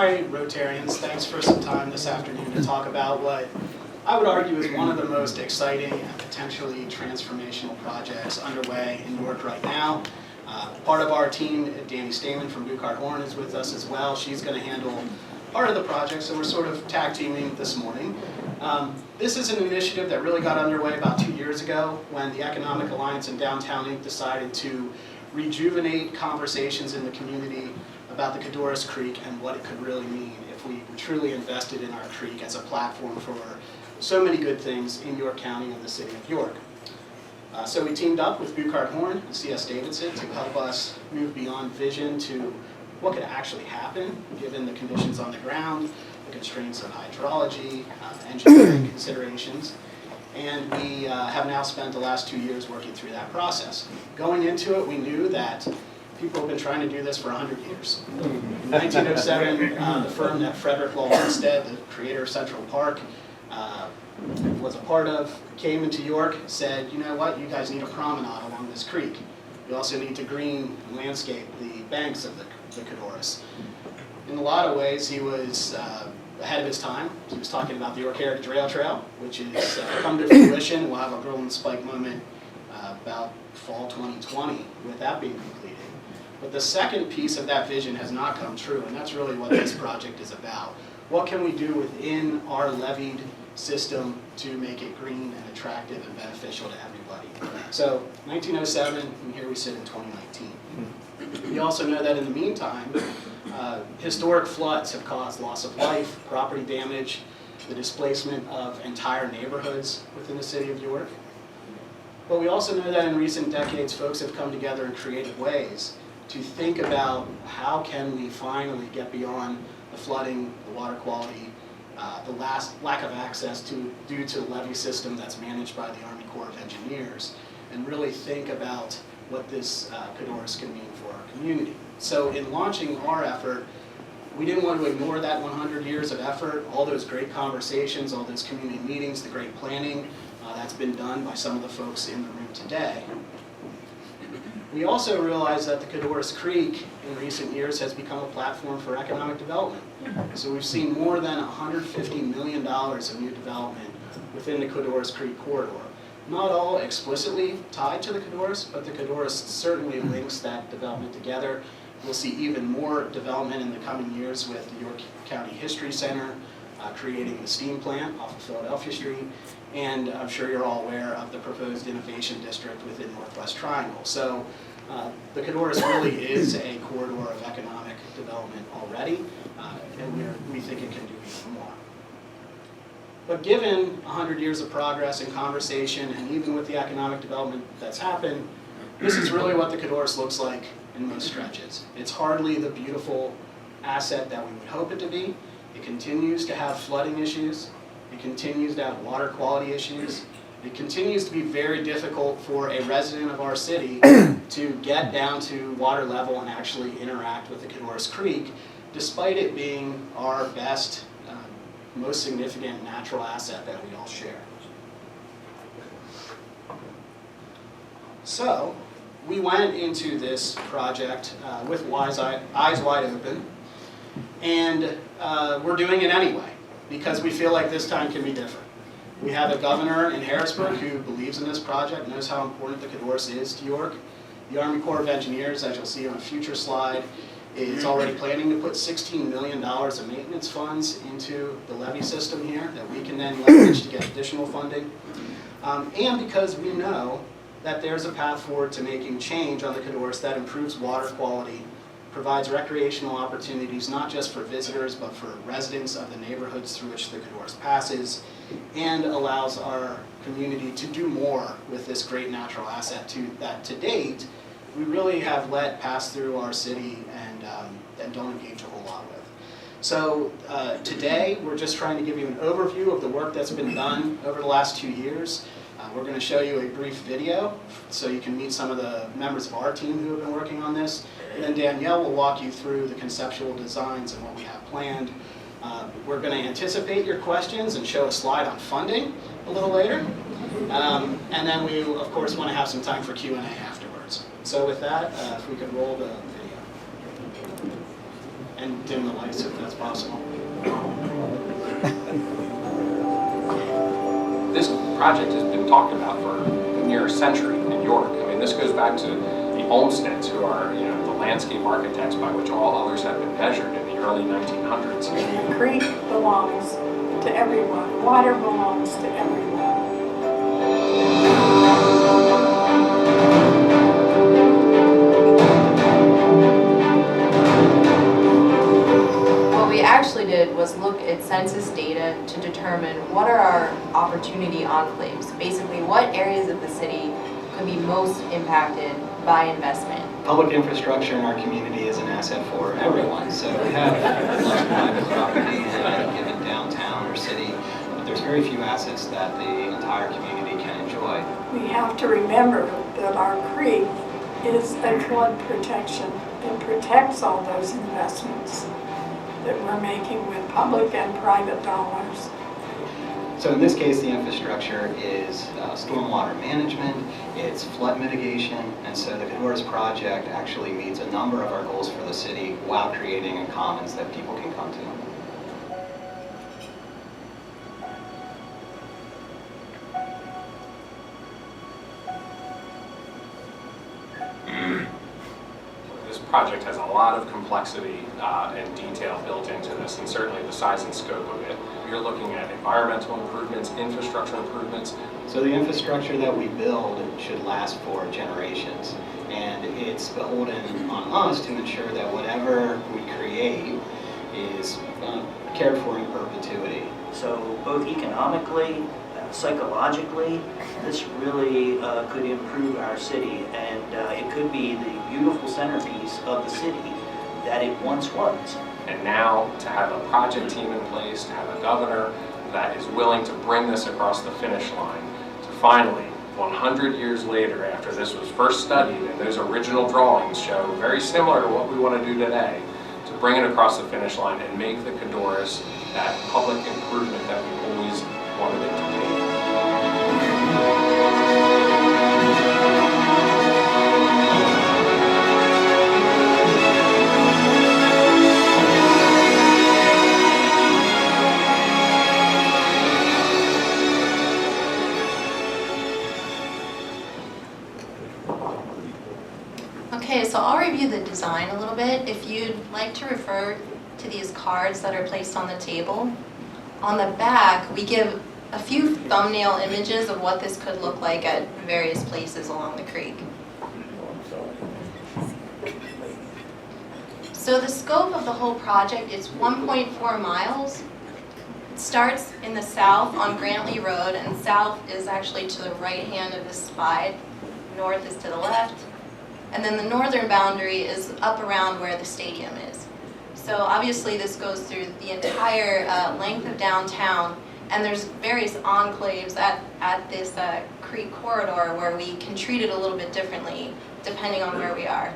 Hi, Rotarians. Thanks for some time this afternoon to talk about what I would argue is one of the most exciting and potentially transformational projects underway in Newark right now. Part of our team, Danielle Stehman from Buchhart Horn, is with us as well. She's going to handle part of the project, so we're sort of tag teaming this morning. This is an initiative that really got underway about 2 years ago when the Economic Alliance and Downtown Inc. decided to rejuvenate conversations in the community about the Codorus Creek and what it could really mean if we truly invested in our creek as a platform for so many good things in York County and the city of York. So we teamed up with Buchhart Horn and C.S. Davidson to help us move beyond vision to what could actually happen given the conditions on the ground, the constraints of hydrology, engineering considerations. And we have now spent the last 2 years working through that process. Going into it, we knew that people have been trying to do this for 100 years. In 1907, the firm that Frederick Law Olmsted, the creator of Central Park, was a part of, came into York, said, you know what, you guys need a promenade along this creek. You also need to green and landscape the banks of the Codorus. In a lot of ways, he was ahead of his time. He was talking about the York Heritage Rail Trail, which has come to fruition. We'll have a golden spike moment about fall 2020 with that being completed. But the second piece of that vision has not come true, and that's really what this project is about. What can we do within our levied system to make it green and attractive and beneficial to everybody? So 1907, and here we sit in 2019. We also know that in the meantime, historic floods have caused loss of life, property damage, the displacement of entire neighborhoods within the city of York. But we also know that in recent decades, folks have come together in creative ways to think about how can we finally get beyond the flooding, the water quality, the lack of access due to the levee system that's managed by the Army Corps of Engineers, and really think about what this Codorus can mean for our community. So in launching our effort, we didn't want to ignore that 100 years of effort, all those great conversations, all those community meetings, the great planning that's been done by some of the folks in the room today. We also realized that the Codorus Creek in recent years has become a platform for economic development. So we've seen more than $150 million of new development within the Codorus Creek corridor. Not all explicitly tied to the Codorus, but the Codorus certainly links that development together. We'll see even more development in the coming years with the York County History Center, creating the steam plant off of Philadelphia Street, and I'm sure you're all aware of the proposed innovation district within Northwest Triangle. So the Codorus really is a corridor of economic development already, and we think it can do even more. But given 100 years of progress and conversation, and even with the economic development that's happened, this is really what the Codorus looks like in most stretches. It's hardly the beautiful asset that we would hope it to be. It continues to have flooding issues. It continues to have water quality issues. It continues to be very difficult for a resident of our city to get down to water level and actually interact with the Codorus Creek, despite it being our best, most significant natural asset that we all share. So we went into this project with eyes wide open, and we're doing it anyway, because we feel like this time can be different. We have a governor in Harrisburg who believes in this project, knows how important the Codorus is to York. The Army Corps of Engineers, as you'll see on a future slide, is already planning to put $16 million of maintenance funds into the levee system here that we can then leverage to get additional funding. And because we know that there's a path forward to making change on the Codorus that improves water quality, provides recreational opportunities not just for visitors but for residents of the neighborhoods through which the Codorus passes, and allows our community to do more with this great natural asset that to date we really have let pass through our city and don't engage a whole lot with. So today we're just trying to give you an overview of the work that's been done over the last 2 years. We're going to show you a brief video so you can meet some of the members of our team who have been working on this. And then Danielle will walk you through the conceptual designs and what we have planned. We're going to anticipate your questions and show a slide on funding a little later. And then we, of course, want to have some time for Q&A afterwards. So with that, if we could roll the video. and dim the lights if that's possible. This project has been talked about for near a century in York. I mean, this goes back to the Olmsteds, who are, you know, the landscape architects by which all others have been measured in the early 1900s. The creek belongs to everyone. Water belongs to everyone. What we actually did was look at census data to determine what are our opportunity enclaves. Basically, what areas of the city could be most impacted by investment. Public infrastructure in our community is an asset for everyone. So we have a lot of private property in any given downtown or city, but there's very few assets that the entire community can enjoy. We have to remember that our creek is a flood protection. It protects all those investments that we're making with public and private dollars. So in this case, the infrastructure is stormwater management, it's flood mitigation, and so the Codorus project actually meets a number of our goals for the city while creating a commons that people can come to. This project has a lot of complexity and detail built into this, and certainly the size and scope of it. You're looking at environmental improvements, infrastructure improvements. So the infrastructure that we build should last for generations, and it's beholden on us to ensure that whatever we create is cared for in perpetuity. So both economically, psychologically, this really could improve our city, and it could be the beautiful centerpiece of the city that it once was. And now to have a project team in place, to have a governor that is willing to bring this across the finish line, to finally, 100 years later after this was first studied and those original drawings show very similar to what we want to do today, to bring it across the finish line and make the Codorus that public improvement that we always wanted it to be. Okay, so I'll review the design a little bit. If you'd like to refer to these cards that are placed on the table, on the back we give a few thumbnail images of what this could look like at various places along the creek. So the scope of the whole project is 1.4 miles. It starts in the south on Grantley Road, and south is actually to the right hand of this slide. North is to the left. And then the northern boundary is up around where the stadium is. So obviously this goes through the entire length of downtown, and there's various enclaves at this creek corridor where we can treat it a little bit differently depending on where we are.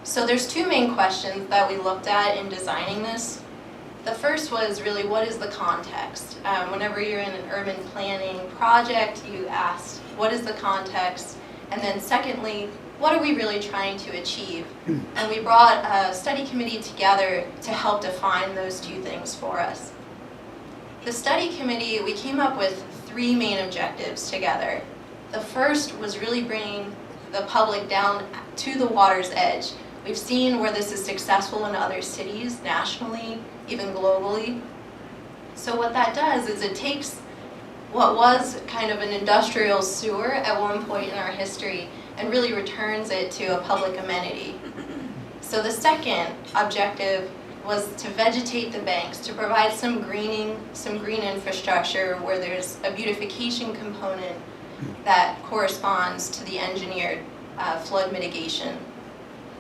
So there's two main questions that we looked at in designing this. The first was really, what is the context? Whenever you're in an urban planning project, you ask, what is the context? And then secondly, what are we really trying to achieve? And we brought a study committee together to help define those two things for us. The study committee, we came up with three main objectives together. The first was really bringing the public down to the water's edge. We've seen where this is successful in other cities, nationally, even globally. So what that does is it takes what was kind of an industrial sewer at one point in our history and really returns it to a public amenity. So the second objective was to vegetate the banks, to provide some greening, some green infrastructure where there's a beautification component that corresponds to the engineered flood mitigation.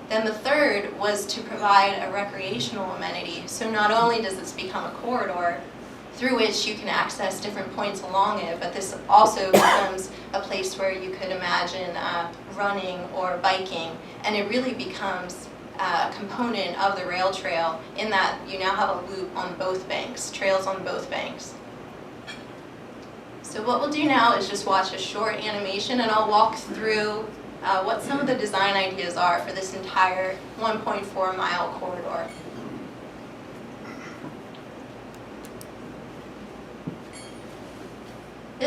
Then the third was to provide a recreational amenity. So not only does this become a corridor through which you can access different points along it, but this also becomes a place where you could imagine running or biking, and it really becomes a component of the rail trail in that you now have a loop on both banks, trails on both banks. So what we'll do now is just watch a short animation, and I'll walk through what some of the design ideas are for this entire 1.4 mile corridor.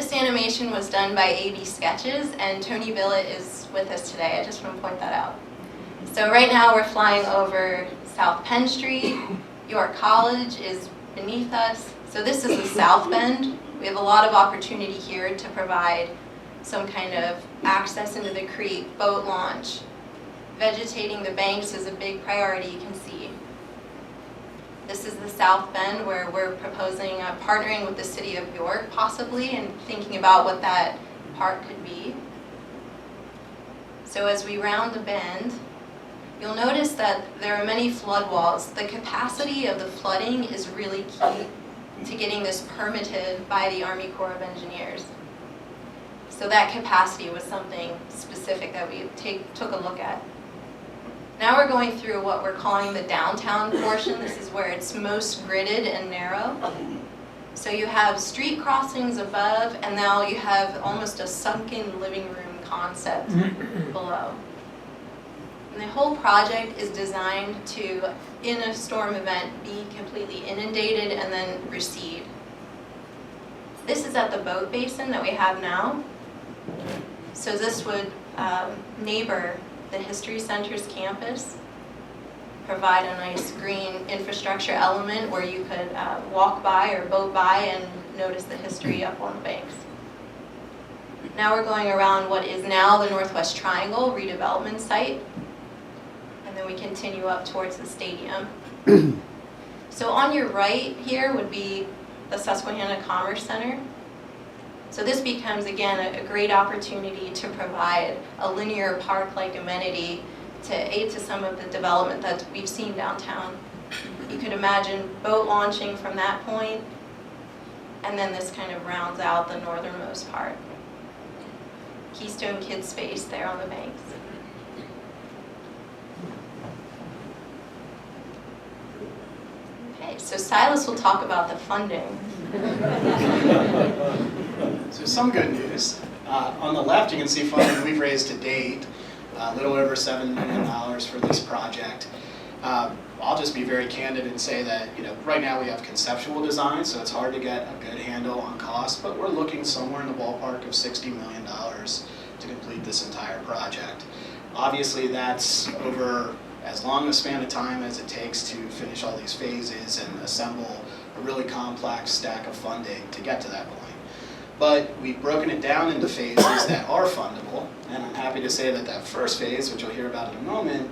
This animation was done by AB Sketches, and Tony Billett is with us today. I just want to point that out. So right now we're flying over South Penn Street. York College is beneath us. So this is the South Bend. We have a lot of opportunity here to provide some kind of access into the creek, boat launch. Vegetating the banks is a big priority, you can see. This is the South Bend, where we're proposing partnering with the city of York possibly and thinking about what that park could be. So as we round the bend, you'll notice that there are many flood walls. The capacity of the flooding is really key to getting this permitted by the Army Corps of Engineers. So that capacity was something specific that we took a look at. Now we're going through what we're calling the downtown portion. This is where it's most gridded and narrow. So you have street crossings above, and now you have almost a sunken living room concept below. And the whole project is designed to, in a storm event, be completely inundated and then recede. This is at the boat basin that we have now. So this would neighbor the History Center's campus, provide a nice green infrastructure element where you could walk by or boat by and notice the history up on the banks. Now we're going around what is now the Northwest Triangle redevelopment site, and then we continue up towards the stadium. So on your right here would be the Susquehanna Commerce Center. So this becomes, again, a great opportunity to provide a linear park-like amenity to aid to some of the development that we've seen downtown. You could imagine boat launching from that point, and then this kind of rounds out the northernmost part. Keystone Kids Space there on the banks. Okay, so Silas will talk about the funding. So some good news. On the left, you can see funding we've raised to date, a little over $7 million for this project. I'll just be very candid and say that, right now we have conceptual design, so it's hard to get a good handle on cost, but we're looking somewhere in the ballpark of $60 million to complete this entire project. Obviously, that's over as long a span of time as it takes to finish all these phases and assemble a really complex stack of funding to get to that point. But we've broken it down into phases that are fundable, and I'm happy to say that that first phase, which you'll hear about in a moment,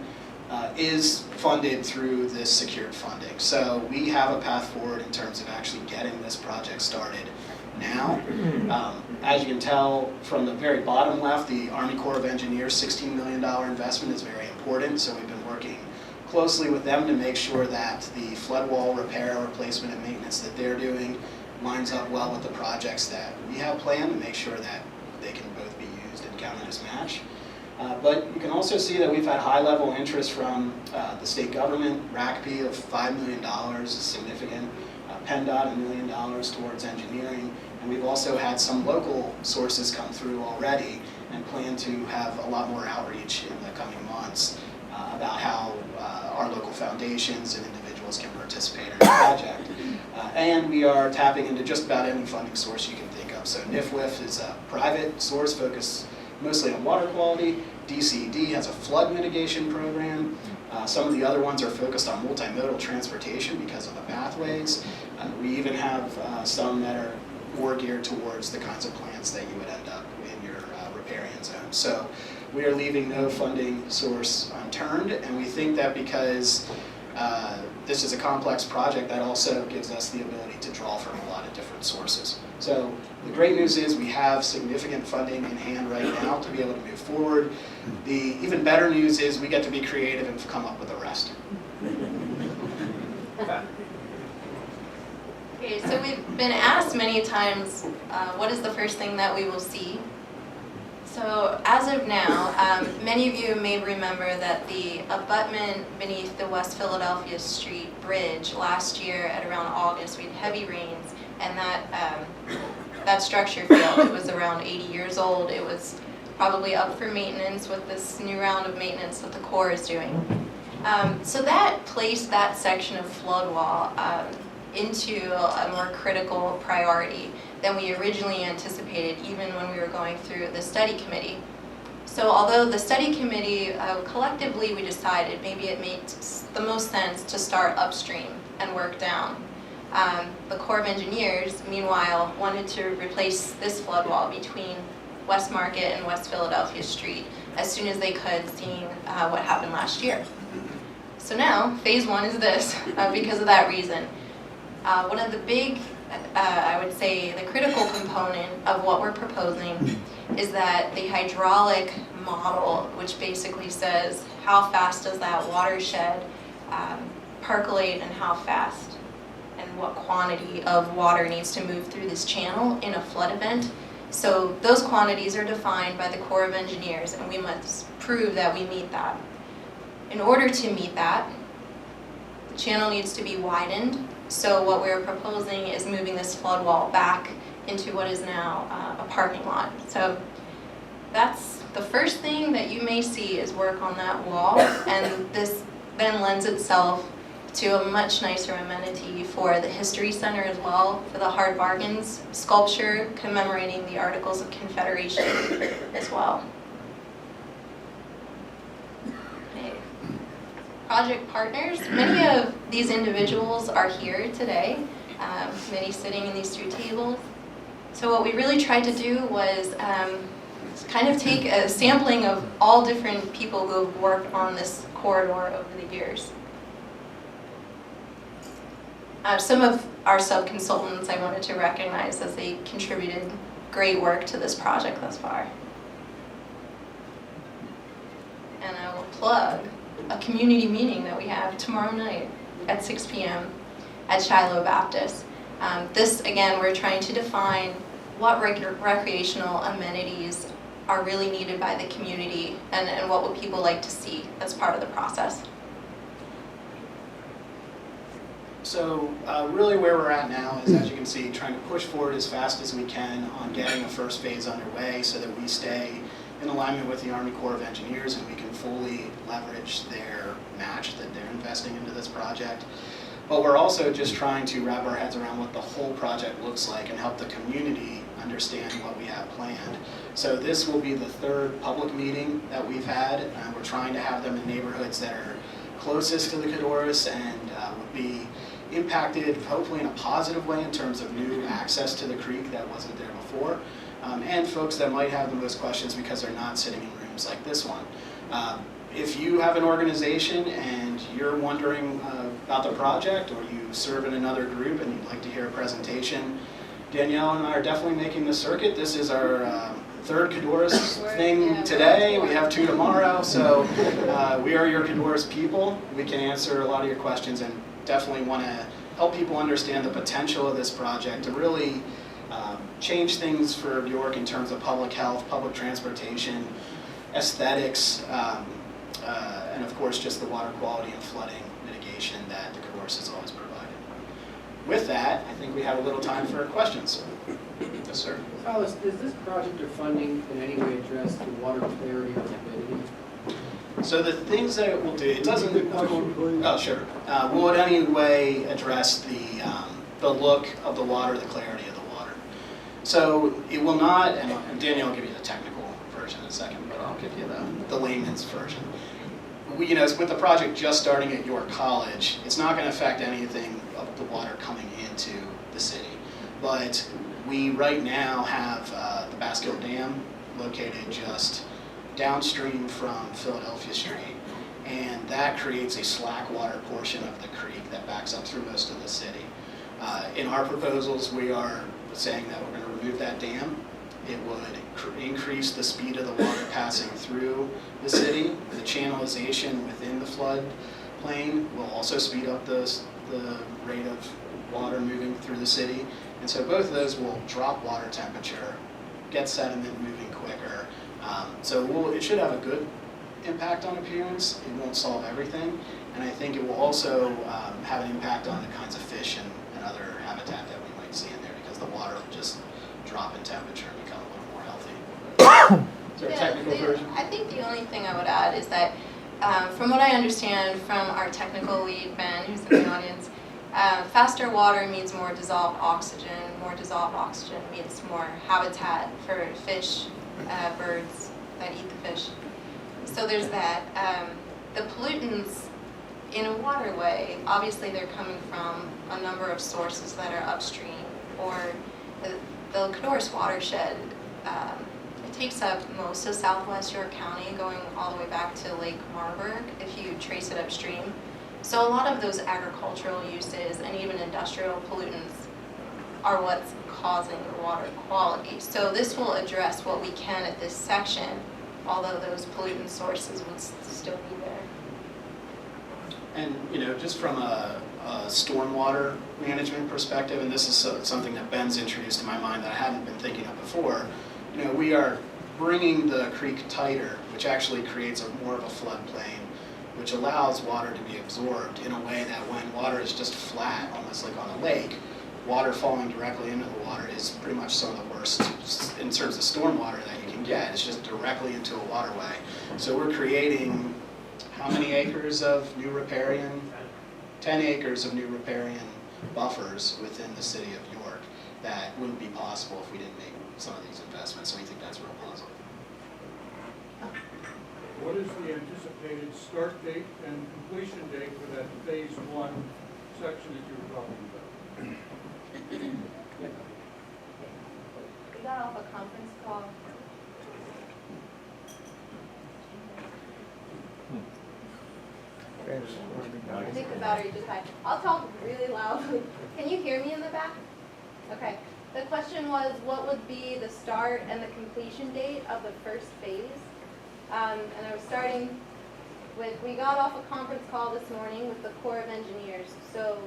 is funded through this secured funding. So we have a path forward in terms of actually getting this project started now. As you can tell from the very bottom left, the Army Corps of Engineers $16 million investment is very important, so we've been working closely with them to make sure that the flood wall repair, replacement, and maintenance that they're doing lines up well with the projects that we have planned to make sure that they can both be used and counted as match. But you can also see that we've had high-level interest from the state government. RACP of $5 million is significant. PennDOT $1 million towards engineering. And we've also had some local sources come through already and plan to have a lot more outreach in the coming months about how our local foundations and individuals can participate in the project. And we are tapping into just about any funding source you can think of. So NIFWIF is a private source focused mostly on water quality. DCD has a flood mitigation program. Some of the other ones are focused on multimodal transportation because of the pathways. We even have some that are more geared towards the kinds of plants that you would end up in your riparian zone. So we are leaving no funding source unturned, and we think that because this is a complex project, that also gives us the ability to draw from a lot of different sources. So the great news is we have significant funding in hand right now to be able to move forward. The even better news is we get to be creative and come up with the rest. Okay, so we've been asked many times, what is the first thing that we will see? So as of now, many of you may remember that the abutment beneath the West Philadelphia Street Bridge last year at around August, we had heavy rains, and that structure failed. It was around 80 years old. It was probably up for maintenance with this new round of maintenance that the Corps is doing. So that placed that section of flood wall into a more critical priority than we originally anticipated, even when we were going through the study committee. So although the study committee, collectively we decided maybe it made the most sense to start upstream and work down. The Corps of Engineers, meanwhile, wanted to replace this flood wall between West Market and West Philadelphia Street as soon as they could, seeing what happened last year. So now, phase one is this, because of that reason. One of the big, I would say, the critical component of what we're proposing is that the hydraulic model, which basically says how fast does that watershed percolate and how fast and what quantity of water needs to move through this channel in a flood event. So those quantities are defined by the Corps of Engineers, and we must prove that we meet that. In order to meet that, the channel needs to be widened. So what we're proposing is moving this flood wall back into what is now a parking lot. So that's the first thing that you may see is work on that wall, and this then lends itself to a much nicer amenity for the History Center as well, for the Hard Bargains sculpture commemorating the Articles of Confederation as well. Okay. Project partners, many of these individuals are here today, many sitting in these 2 tables. So what we really tried to do was kind of take a sampling of all different people who have worked on this corridor over the years. Some of our sub-consultants I wanted to recognize as they contributed great work to this project thus far. And I will plug a community meeting that we have tomorrow night at 6 p.m. at Shiloh Baptist. This, again, we're trying to define what recreational amenities are really needed by the community and what would people like to see as part of the process. So really where we're at now is, as you can see, trying to push forward as fast as we can on getting the first phase underway so that we stay in alignment with the Army Corps of Engineers and we can fully leverage their match that they're investing into this project. But we're also just trying to wrap our heads around what the whole project looks like and help the community understand what we have planned. So this will be the 3rd public meeting that we've had. We're trying to have them in neighborhoods that are closest to the Codorus and would be impacted hopefully in a positive way in terms of new access to the creek that wasn't there before, and folks that might have the most questions because they're not sitting in rooms like this one. If you have an organization and you're wondering about the project, or you serve in another group and you'd like to hear a presentation, Danielle and I are definitely making the circuit. This is our 3rd Codorus thing today. We have 2 tomorrow, so we are your Codorus people. We can answer a lot of your questions and definitely want to help people understand the potential of this project to really change things for York in terms of public health, public transportation, aesthetics, and of course just the water quality and flooding mitigation that the Codorus has always provided. With that, I think we have a little time for questions. Yes, sir. Silas, does this project or funding in any way address the water clarity or turbidity? So the things that it will do, it doesn't. Oh, sure. Will it any way address the look of the water, the clarity of the water? So it will not, and Danielle will give you the technical version in a second, but I'll give you the layman's version. We, with the project just starting at York College, it's not going to affect anything of the water coming into the city. But we right now have the Basquiat Dam located just downstream from Philadelphia Street, and that creates a slack water portion of the creek that backs up through most of the city. In our proposals, we are saying that we're going to remove that dam. It would increase the speed of the water passing through the city. The channelization within the flood plain will also speed up the rate of water moving through the city. And so both of those will drop water temperature, get sediment moving quicker. So it should have a good impact on appearance. It won't solve everything. And I think it will also have an impact on the kinds of fish and other habitat that we might see in there, because the water will just drop in temperature and become a little more healthy. Is there a technical version? I think the only thing I would add is that from what I understand from our technical lead, Ben, who's in the audience, Faster water means more dissolved oxygen. More dissolved oxygen means more habitat for fish, birds that eat the fish. So there's that. The pollutants in a waterway, obviously they're coming from a number of sources that are upstream, or the Codorus watershed. It takes up most of southwest York County, going all the way back to Lake Marburg, if you trace it upstream. So a lot of those agricultural uses and even industrial pollutants are what's causing the water quality. So this will address what we can at this section, although those pollutant sources would still be there. And, you know, just from a stormwater management perspective, and this is something that Ben's introduced to my mind that I hadn't been thinking of before, you know, we are bringing the creek tighter, which actually creates more of a floodplain, which allows water to be absorbed in a way that when water is just flat, almost like on a lake, water falling directly into the water is pretty much some of the worst in terms of stormwater that you can get. It's just directly into a waterway. So we're creating how many acres of new riparian? 10 acres of new riparian buffers within the city of York that wouldn't be possible if we didn't make some of these investments. So we think that's real positive. What is the anticipated start date and completion date for that phase 1 section that you were talking about? We got off a conference call. I think the battery just died. I'll talk really loudly. Can you hear me in the back? Okay. The question was, what would be the start and the completion date of the first phase? And I was starting with, we got off a conference call this morning with the Corps of Engineers. So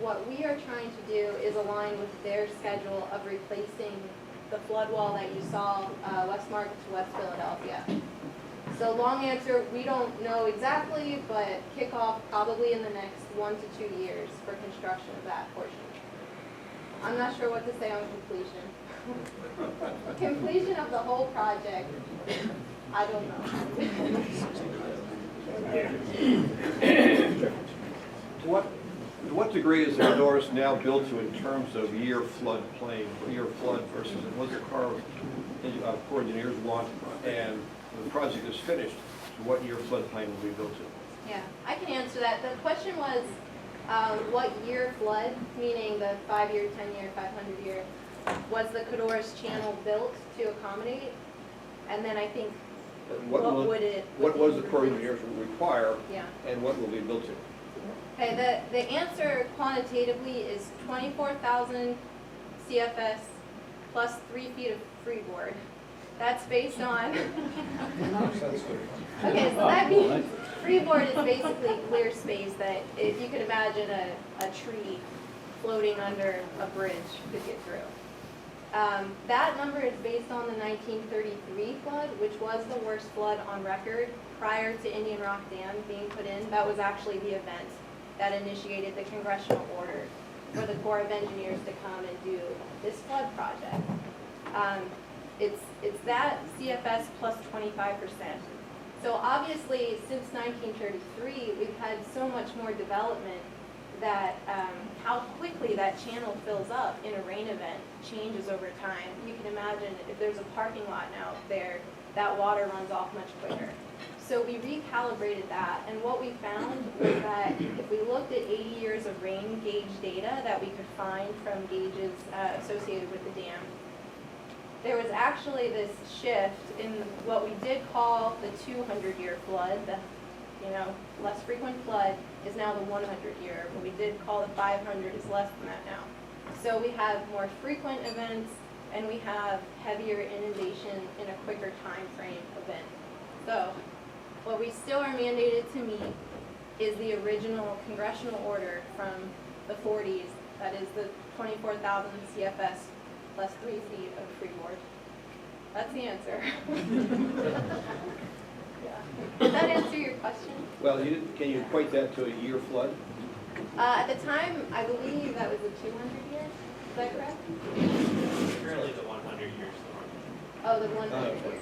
what we are trying to do is align with their schedule of replacing the flood wall that you saw West Market to West Philadelphia. So long answer, we don't know exactly, but kickoff probably in the next 1 to 2 years for construction of that portion. I'm not sure what to say on completion. Completion of the whole project, I don't know. To what degree is the Codorus now built to in terms of year flood plain, year flood versus what the Corps of Engineers want, and when the project is finished, to what year floodplain will be built to? Yeah, I can answer that. The question was what year flood, meaning the 5-year, 10-year, 500-year, was the Codorus channel built to accommodate? And then I think what would it... What was the Corps of Engineers require, yeah, and what will be built to? Okay, the answer quantitatively is 24,000 CFS plus 3 feet of freeboard. That's based on... Okay, so that means freeboard is basically clear space that if you could imagine a tree floating under a bridge could get through. That number is based on the 1933 flood, which was the worst flood on record prior to Indian Rock Dam being put in. That was actually the event that initiated the congressional order for the Corps of Engineers to come and do this flood project. It's that CFS plus 25%. So obviously, since 1933, we've had so much more development that how quickly that channel fills up in a rain event changes over time. You can imagine if there's a parking lot now there, that water runs off much quicker. So we recalibrated that, and what we found was that if we looked at 80 years of rain gauge data that we could find from gauges associated with the dam, there was actually this shift in what we did call the 200-year flood. The less frequent flood is now the 100-year. What we did call the 500 is less than that now. So we have more frequent events, and we have heavier inundation in a quicker time frame event. So what we still are mandated to meet is the original congressional order from the 40s. That is the 24,000 CFS plus 3 feet of freeboard. That's the answer. Yeah. Did that answer your question? Well, can you equate that to a year flood? At the time, I believe that was the 200 year. Is that correct? Currently the 100 years. Oh, the 100 year.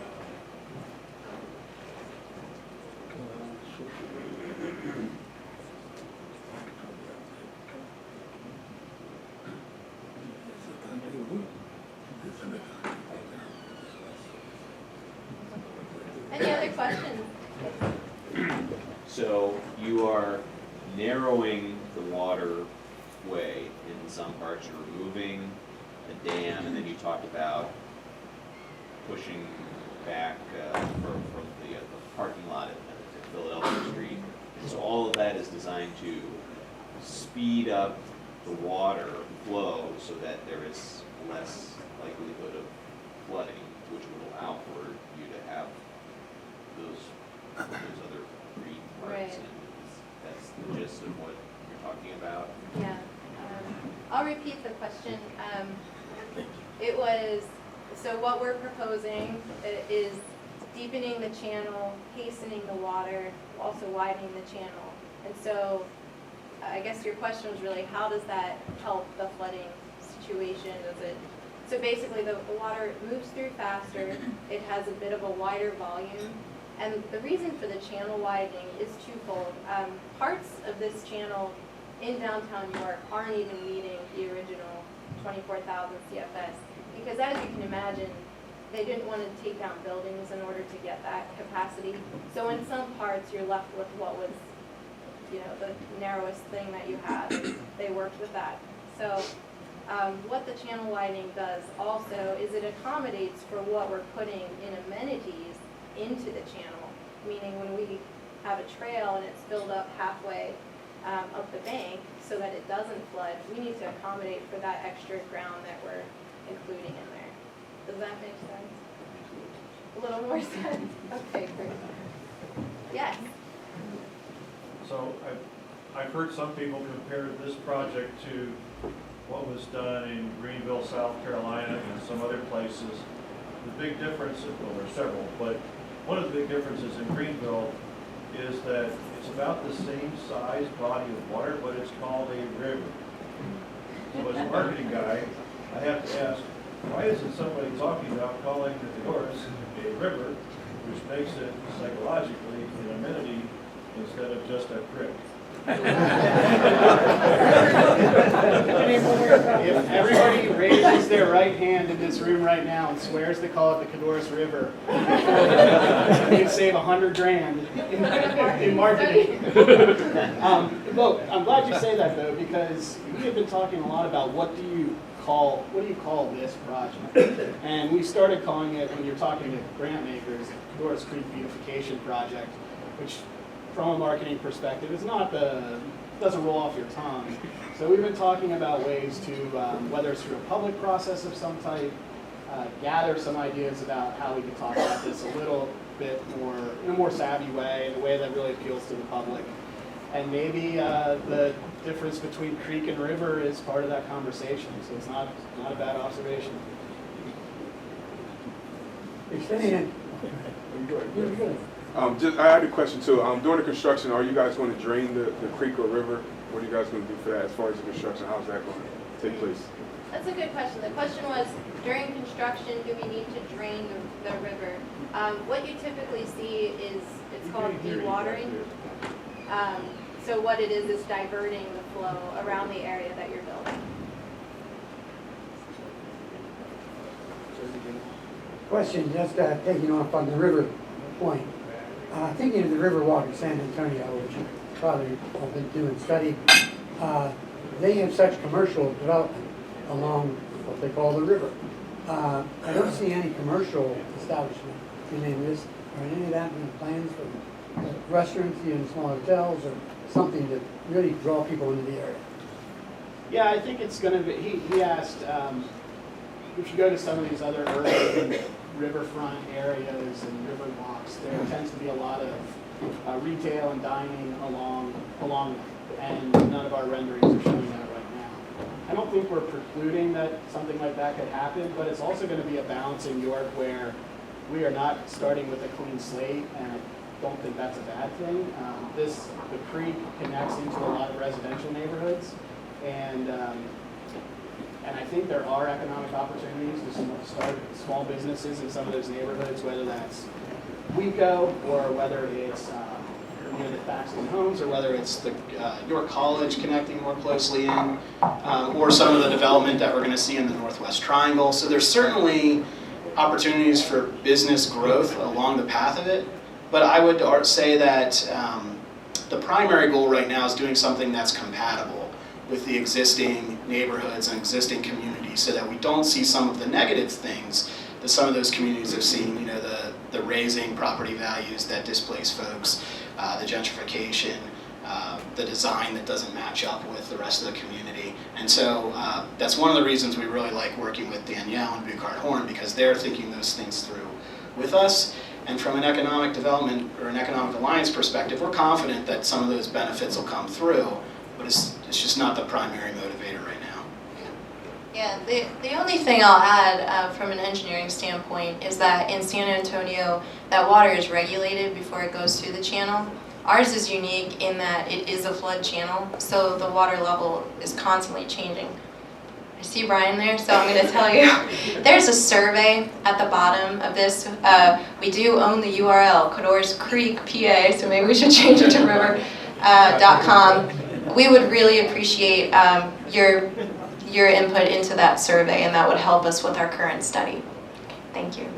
you are narrowing the waterway in some parts. You're removing a dam, and then you talked about pushing back from the parking lot at Philadelphia Street. And so all of that is designed to speed up the water flow so that there is less likelihood of flooding, which would allow for you to have those other green parts. Right. And that's the gist of what you're talking about. Yeah. I'll repeat the question. It was, so what we're proposing is deepening the channel, hastening the water, also widening the channel. And so I guess your question was really, how does that help the flooding situation? So basically the water moves through faster, it has a bit of a wider volume, and the reason for the channel widening is twofold. Parts of this channel in downtown York aren't even meeting the original 24,000 CFS, because as you can imagine, they didn't want to take down buildings in order to get that capacity. So in some parts, you're left with what was, the narrowest thing that you have. They worked with that. So what the channel widening does also is it accommodates for what we're putting in amenities into the channel. Meaning when we have a trail and it's filled up halfway up the bank so that it doesn't flood, we need to accommodate for that extra ground that we're including in there. Does that make sense? A little more sense? Okay, great. Yes? So I've heard some people compare this project to what was done in Greenville, South Carolina, and some other places. The big difference, well, there are several, but one of the big differences in Greenville is that it's about the same size body of water, but it's called a river. So as a marketing guy, I have to ask, why isn't somebody talking about calling the Codorus a river, which makes it psychologically an amenity instead of just a creek? If everybody raises their right hand in this room right now and swears to call it the Codorus River, you'd save $100,000 in marketing. Look, I'm glad you say that though, because we have been talking a lot about what do you call this project, and we started calling it, when you're talking to grant makers, the Codorus Creek Beautification Project, which from a marketing perspective, doesn't roll off your tongue. So we've been talking about ways to, whether it's through a public process of some type, gather some ideas about how we can talk about this a little bit more, in a more savvy way, in a way that really appeals to the public. And maybe the difference between creek and river is part of that conversation, so it's not a bad observation. I had a question too. During the construction, are you guys going to drain the creek or river? What are you guys going to do for that as far as the construction? How's that going to take place? That's a good question. The question was, during construction, do we need to drain the river? What you typically see is, it's called dewatering. So what it is diverting the flow around the area that you're building. Question, just taking off on the river point. Thinking of the Riverwalk in San Antonio, which you probably have been doing study, they have such commercial development along what they call the river. I don't see any commercial establishment in any of this, or any of that in the plans for restaurants, even small hotels, or something to really draw people into the area. Yeah, I think it's going to be, he asked, if you go to some of these other urban riverfront areas and river walks, there tends to be a lot of retail and dining along and none of our renderings are showing that right now. I don't think we're precluding that something like that could happen, but it's also going to be a balance in York where we are not starting with a clean slate, and I don't think that's a bad thing. The creek connects into a lot of residential neighborhoods, and I think there are economic opportunities to start small businesses in some of those neighborhoods, whether that's WECO or whether it's near the Thaxton Homes, or whether it's the York College connecting more closely in, or some of the development that we're going to see in the Northwest Triangle. So there's certainly opportunities for business growth along the path of it, but I would say that the primary goal right now is doing something that's compatible with the existing neighborhoods and existing communities so that we don't see some of the negative things that some of those communities have seen, you know, the raising property values that displace folks, the gentrification, the design that doesn't match up with the rest of the community. And so that's one of the reasons we really like working with Danielle and Buchhart Horn, because they're thinking those things through with us. And from an economic development or an economic alliance perspective, we're confident that some of those benefits will come through, but it's just not the primary motivator right now. Yeah, the only thing I'll add from an engineering standpoint is that in San Antonio, that water is regulated before it goes through the channel. Ours is unique in that it is a flood channel, so the water level is constantly changing. I see Brian there, so I'm going to tell you. There's a survey at the bottom of this. We do own the URL, Codorus Creek, PA, so maybe we should change it to river.com. We would really appreciate your input into that survey, and that would help us with our current study. Thank you.